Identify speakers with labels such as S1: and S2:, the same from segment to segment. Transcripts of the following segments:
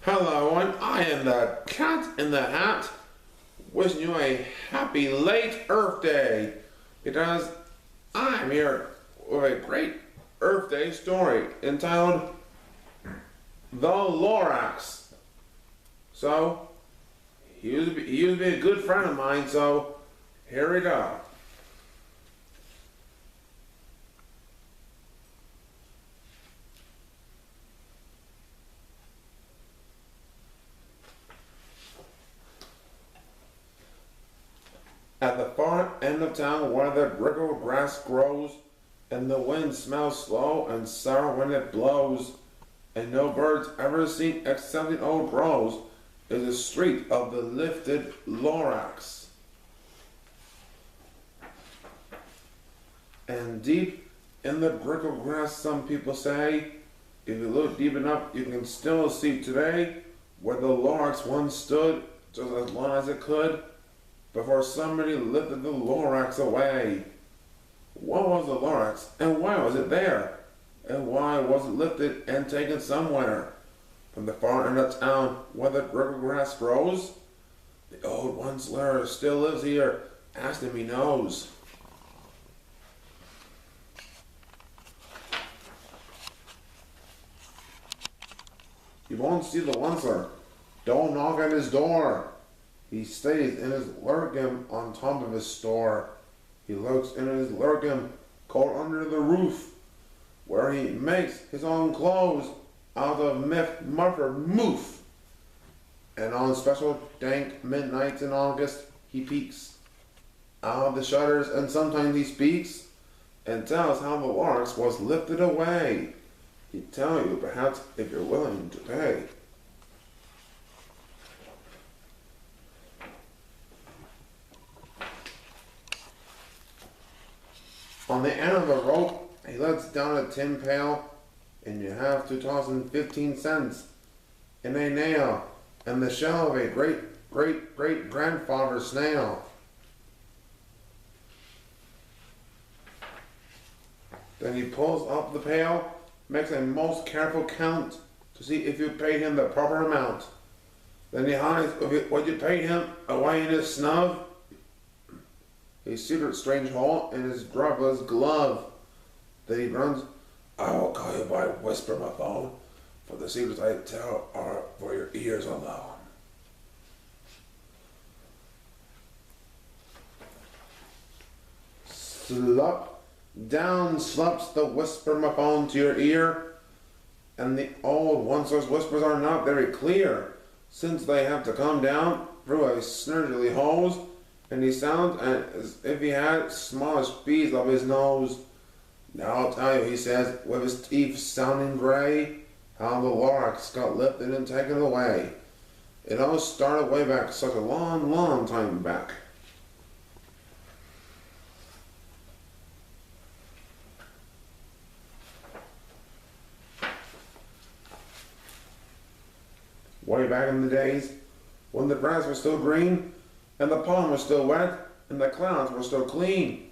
S1: Hello, and I am the Cat in the Hat, wishing you a happy late Earth Day, because I'm here with a great Earth Day story entitled The Lorax. So, he used to be a good friend of mine, so here we go. At the far end of town where the brittle grass grows, and the wind smells slow and sour when it blows, and no birds ever seen except the old crows, is the street of the lifted Lorax. And deep in the brittle grass, some people say, if you look deep enough, you can still see today where the Lorax once stood, just as long as it could, before somebody lifted the Lorax away. What was the Lorax, and why was it there? And why was it lifted and taken somewhere? From the far end of town where the brittle grass grows? The old one's lair still lives here. Ask him, he knows. You won't see the oncer. Don't knock at his door. He stays in his lurgim on top of his store. He lurks in his lurgim cold under the roof, where he makes his own clothes out of muffered moof. And on special dank midnights in August, he peeks out of the shutters, and sometimes he speaks and tells how the Lorax was lifted away. He'd tell you, perhaps, if you're willing to pay. On the end of the rope, he lets down a tin pail, and you have to toss in 15 cents in a nail and the shell of a great-great-great-grandfather snail. Then he pulls up the pail, makes a most careful count to see if you paid him the proper amount. Then he hides what you paid him away in his snub, a secret strange hole in his dropless glove. Then he runs, I will call you by whisper my phone, for the secrets I tell are for your ears alone. Down slops the whisper my phone to your ear, and the old oncer's whispers are not very clear, since they have to come down through a snurgly hose, and he sounds as if he had smallest beads of his nose. Now I'll tell you, he says, with his teeth sounding gray, how the Lorax got lifted and taken away. It all started way back, such a long, long time back. Way back in the days, when the grass was still green, and the pond was still wet, and the clouds were still clean,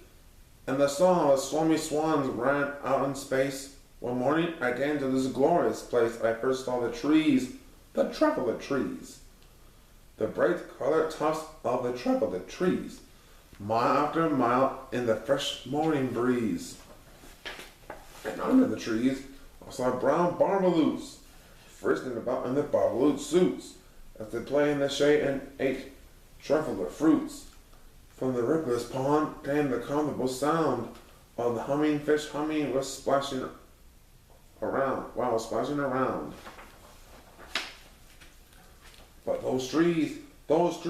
S1: and the song of stormy swans ran out in space. One morning I came to this glorious place. I first saw the trees, the truffle trees, the bright colored tufts of the truffle trees, mile after mile in the fresh morning breeze. And under the trees I saw brown barbaloots, frisking about in their barbaloot suits, as they play in the shade and ate truffle fruits. From the rippless pond came the comfortable sound of the humming fish humming was splashing around, while splashing around. But those trees, those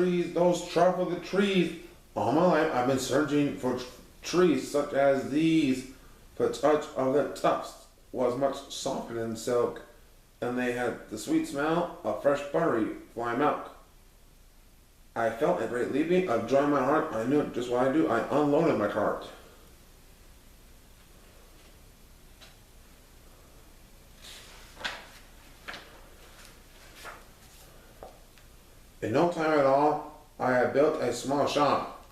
S1: truffle trees, all my life I've been searching for trees such as these. The touch of their tufts was much softer than silk, and they had the sweet smell of fresh buttery fly milk. I felt a great leaping of joy in my heart. I knew just what I do. I unloaded my cart. In no time at all, I had built a small shop.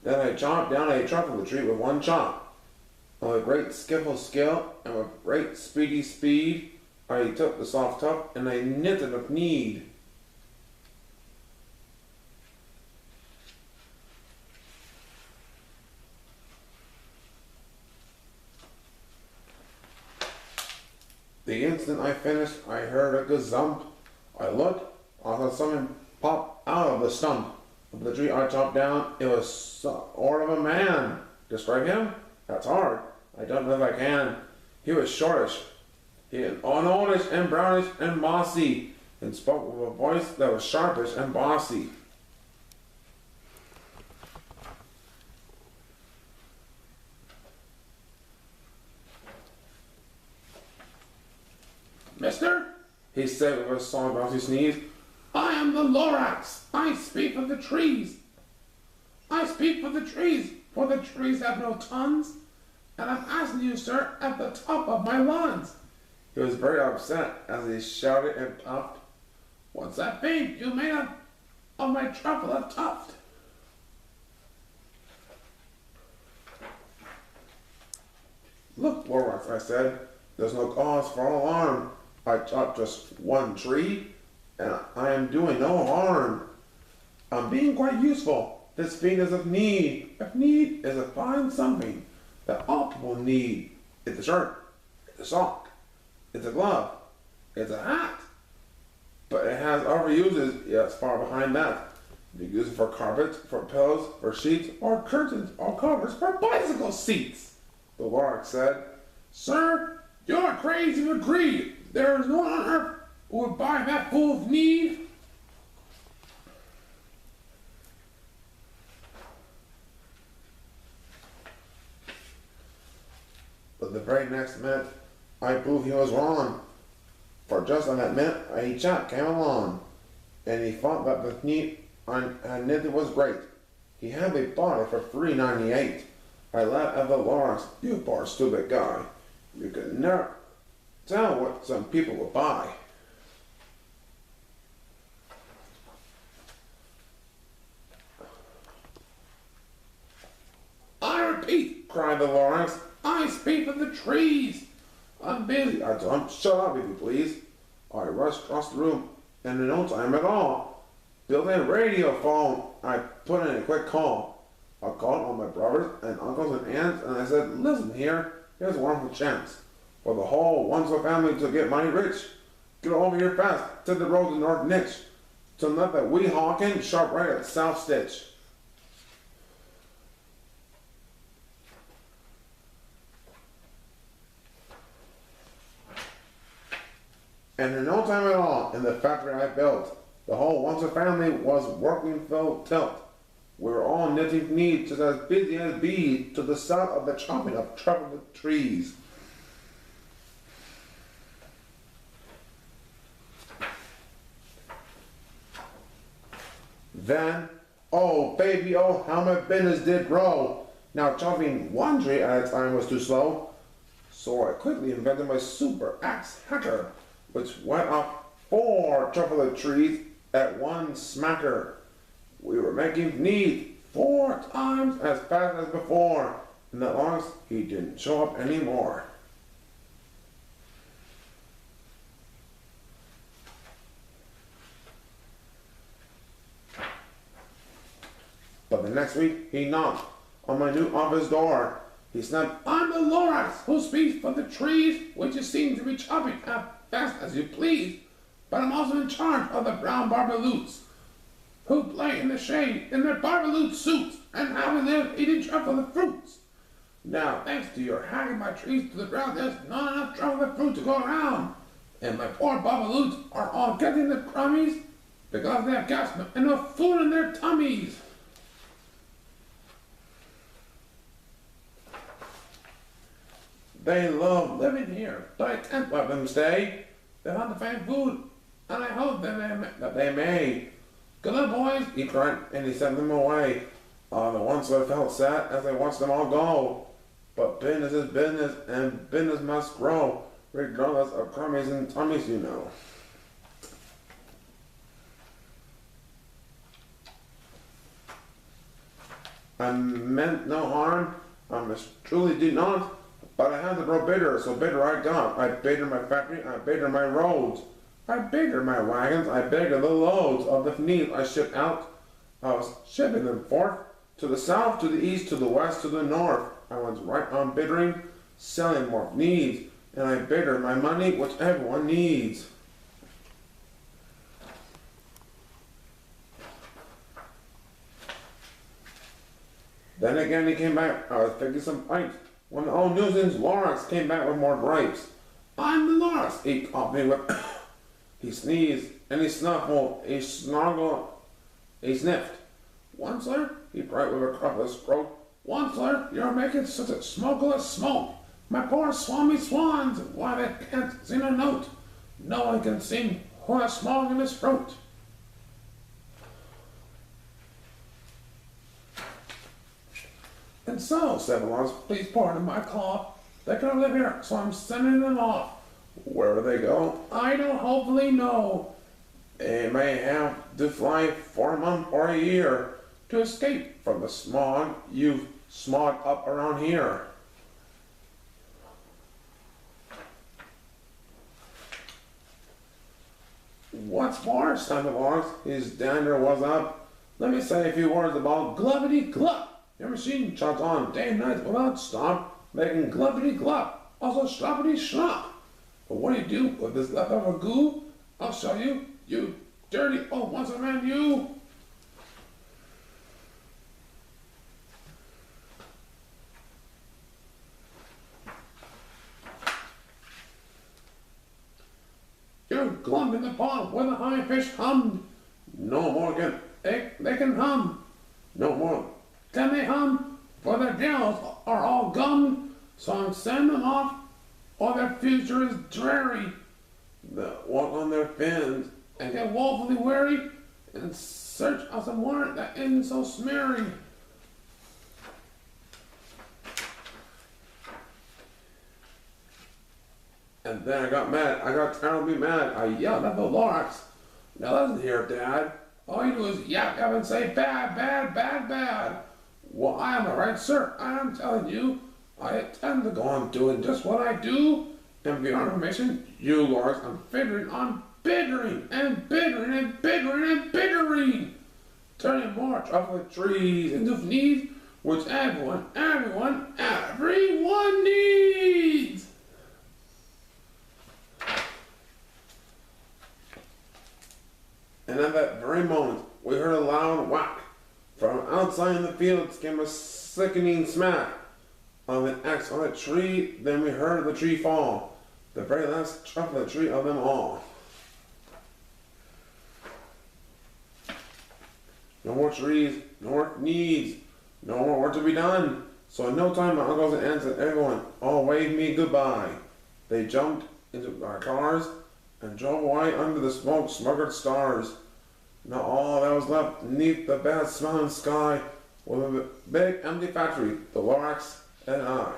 S1: Then I chopped down a truffle tree with one chop. With great skillful skill and with great speedy speed, I took the soft tuft and I knitted of need. The instant I finished, I heard a gazump. I looked, I saw something pop out of the stump of the tree I chopped down. It was sort of a man. Describe him? That's hard. I don't know if I can. He was shortish. He was unoldish and brownish and mossy, and spoke with a voice that was sharpish and bossy. Mister, he said with a song bouncy sneeze, I am the Lorax. I speak of the trees. I speak for the trees, for the trees have no tongues, and I'm asking you, sir, at the top of my lungs. He was very upset as he shouted and puffed, What's that babe you made of my truffle a tuft? Look, Lorax, I said, there's no cause for alarm. I chopped just one tree, and I am doing no harm. I'm being quite useful. This feat is of need. If need is a fine something that all people need. It's a shirt, it's a sock, it's a glove, it's a hat. But it has other uses, yet it's far behind that. You can use it for carpets, for pillows, for sheets, or curtains, or covers, for bicycle seats. The Lorax said, Sir, you're crazy to agree. There is no one on earth who would buy that full of need. But the very next minute, I proved he was wrong. For just on that minute, a chap came along, and he thought that the need I knitted was great. He had me bought it for $3.98. I laughed at the Lorax. You poor stupid guy. You could never tell what some people will buy. I repeat, cried the Lorax, I speak of the trees. I'm busy. I told him, shut up if you please. I rushed across the room, and in no time at all, built-in radio phone, I put in a quick call. I called all my brothers and uncles and aunts, and I said, listen here, here's a wonderful chance for the whole Once family to get money rich. Get over here fast to the road to North Niche, to not that wee Hawkin sharp right at South Stitch. And in no time at all, in the factory I built, the whole Once family was working full tilt. We were all knitting neat, just as busy as bees, to the sound of the chopping of truffle trees. Then, oh baby, oh how my business did grow. Now chopping one tree at a time was too slow, so I quickly invented my super axe hacker, which went up 4 truffle trees at one smacker. We were making neat 4 times as fast as before, and at last he didn't show up anymore. But the next week he knocked on my new office door. He snapped, I'm the Lorax who speaks for the trees, which you seem to be chopping as fast as you please. But I'm also in charge of the brown barbaloots, who play in the shade in their barbaloot suits, and how we live eating truffle fruits. Now, thanks to your hacking my trees to the ground, there's not enough truffle fruit to go around. And my poor barbaloots are all getting the crummies because they have got enough food in their tummies. They love living here, but I can't let them stay. They want to find food, and I hope that they may. Good luck, boys, he cried, and he sent them away. The once I felt sad as I watched them all go. But business is business, and business must grow, regardless of crummies and tummies, you know. I meant no harm, I most truly did not. But I had to grow bigger, so bigger I got. I bigger my factory, I bigger my roads. I bigger my wagons, I bigger the loads of the needs I shipped out. I was shipping them forth to the south, to the east, to the west, to the north. I went right on biddering, selling more needs, and I bigger my money, which everyone needs. Then again he came back, I was picking some pipes, when the old nuisance Lorax came back with more gripes. I'm the Lorax, he caught me with, he sneezed, and he snuffled, he snarled, he sniffed. Once, he cried with a crupper's throat. Once, you're making such a smokeless smoke. My poor swami swans, why they can't sing a note. No one can sing with a smoke in his throat. And so, said the Lorax, please pardon my cough. They can't live here, so I'm sending them off. Where do they go? I don't hopefully know. They may have to fly for a month or a year to escape from the smog you've smogged up around here. What's more, said the Lorax, his dander was up. Let me say a few words about glubbity-glub. Your machine chugs on day and night without stop, making glubbity-glub, also sloppity-slop. But what do you do with this leftover goo? I'll show you, you dirty old once-a-man, you. You're glummed in the pond where the high fish hummed. No more can they can hum. No more can they hum, for their gills are all gummed. So send them off, or their future is dreary. They walk on their fins and get woefully weary in search of some work that isn't so smeary. And then I got mad. I got terribly mad. I yelled at the Lorax. Now listen here, Dad. All you do is yap, yap, and say bad, bad, bad, bad. Well, I am right, sir. I am telling you. I intend to go on doing just what I do. And for your information, you Lorax, I'm figuring on bittering and bittering and bittering and bittering. Turning more chocolate trees into needs, which everyone needs. And at that very moment, we heard a loud whack. From outside in the fields came a sickening smack of an axe on a tree. Then we heard the tree fall, the very last chocolate tree of them all. No more trees, no more needs, no more work to be done. So in no time, my uncles and aunts and everyone all waved me goodbye. They jumped into our cars and drove away under the smoke-smuggered stars. Now all that was left beneath the bad-smelling sky was a big empty factory, the Lorax and I.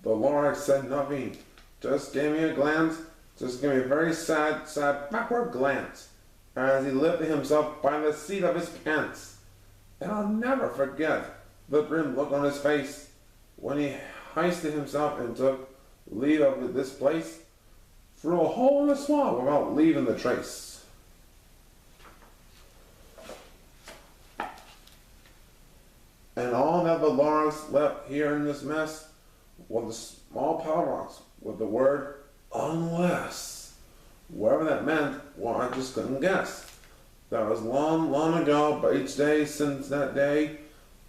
S1: The Lorax said nothing, just gave me a glance, just gave me a very sad, sad backward glance as he lifted himself by the seat of his pants. And I'll never forget the grim look on his face when he hoisted himself and took leave of this place, through a hole in the swamp without leaving the trace. And all that the Lorax left here in this mess was a small pillbox with the word unless. Whatever that meant, well, I just couldn't guess. That was long, long ago, but each day since that day,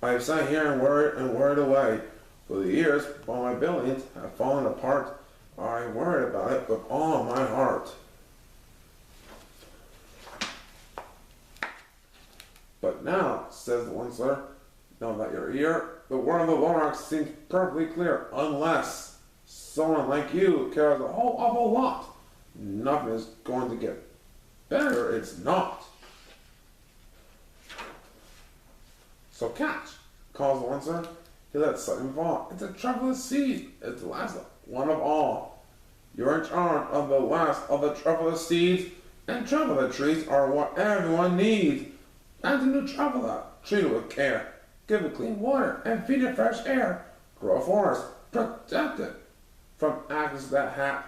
S1: I have sat here and worried away. For the years, while my buildings have fallen apart, I worried about it with all my heart. But now, says the one sir, now that you're here, the word of the Lorax seems perfectly clear, unless someone like you cares a whole awful lot. Nothing is going to get better, it's not. So catch, calls the one sir. He let something fall. It's a troublous seed. It's the last one of all. You're in charge of the last of the troublous seeds, and troublous trees are what everyone needs. And a new traveler, treat it with care. Give it clean water and feed it fresh air. Grow a forest, protect it from accidents that hack.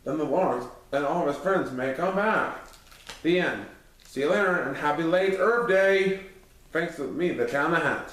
S1: Then the Lorax and all of his friends may come back. The end. See you later and happy late Earth Day. Thanks to me, the town of Hat.